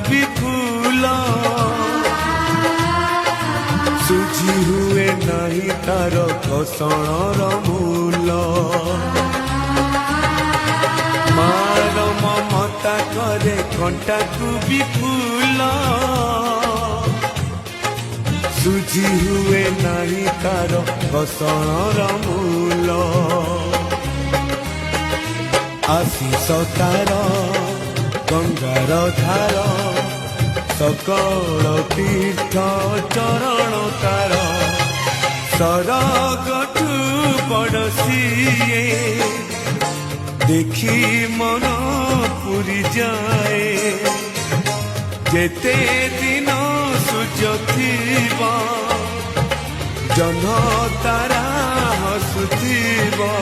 भी फूल सुझी हुए नहीं तार घसणर मूल मार ममता करे कंटा को भी फूल सुझी हुए नहीं तार घसणर मूल आशीष तार गंगार धार सकल तीर्थ चरण तार सरगठु बड़सिए देखी मन पुरी जाए जेते दिन सूर्य थिबा जह्न तारा हसुथिबा।